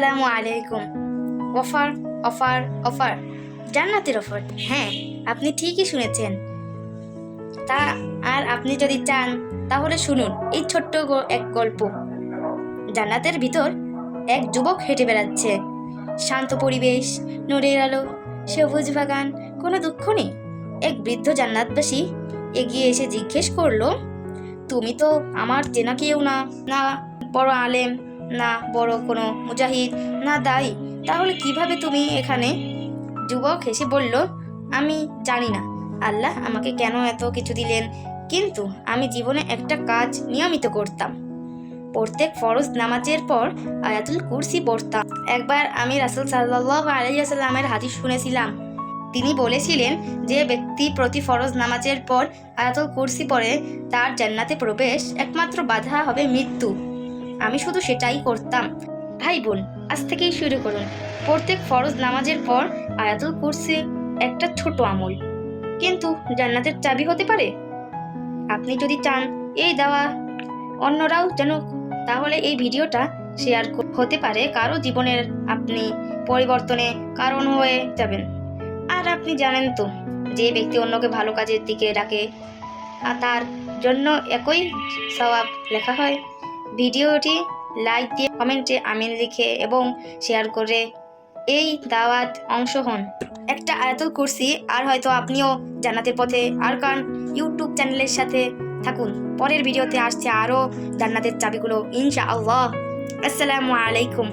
আসসালামু আলাইকুম। Offer offer offer, জান্নাতের অফার। হ্যাঁ, আপনি ঠিকই শুনেছেন। তা আর আপনি যদি চান তাহলে শুনুন এই ছোট্ট এক গল্প। জান্নাতের ভিতর এক যুবক হেঁটে বেড়াচ্ছে। শান্ত পরিবেশ, নূরের আলো, সবুজ বাগান, কোনো দুঃখ নেই। এক বৃদ্ধ জান্নাতবাসী এগিয়ে এসে জিজ্ঞেস করলো, তুমি তো আমার চেনা কেউ না, না বড় আলেম, না বড় কোনো মুজাহিদ, না দায়ী, তাহলে কিভাবে তুমি এখানে? যুবক হেসে বলল, আমি জানি না আল্লাহ আমাকে কেন এত কিছু দিলেন, কিন্তু আমি জীবনে একটা কাজ নিয়মিত করতাম। প্রত্যেক ফরজ নামাজের পর আয়াতুল কুরসি পড়তাম। একবার আমি রাসূল সাল্লাল্লাহু আলাইহি ওয়াসাল্লামের হাদিস শুনেছিলাম। তিনি বলেছিলেন, যে ব্যক্তি প্রতি ফরজ নামাজের পর আয়াতুল কুরসি পড়ে তার জান্নাতে প্রবেশ একমাত্র বাধা হবে মৃত্যু। আমি শুধু সেটাই করতাম। ভাই বোন, আজ থেকেই শুরু করুন। প্রত্যেক ফরজ নামাজের পর আয়াতুল কুরসি একটা ছোট আমল, কিন্তু জান্নাতের চাবি হতে পারে। আপনি যদি চান এই দাওয়া অন্যরাও জানুক, তাহলে এই ভিডিওটা শেয়ার হতে পারে কারো জীবনের আপনি পরিবর্তনে কারণ হয়ে যাবেন। আর আপনি জানেন তো, যে ব্যক্তি অন্যকে ভালো কাজের দিকে ডাকে আর তার জন্য একই সওয়াব লেখা হয়। ভিডিওটি লাইক দিয়ে কমেন্টে আমিন লিখে এবং শেয়ার করে এই দাওয়াত অংশ হন। একটা আয়াতুল কুরসি আর হয়তো আপনিও জান্নাতের পথে। আর কারণ ইউটিউব চ্যানেলের সাথে থাকুন। পরের ভিডিওতে আসছে আরও জান্নাতের চাবিগুলো ইনশাআল্লাহ। আসসালামু আলাইকুম।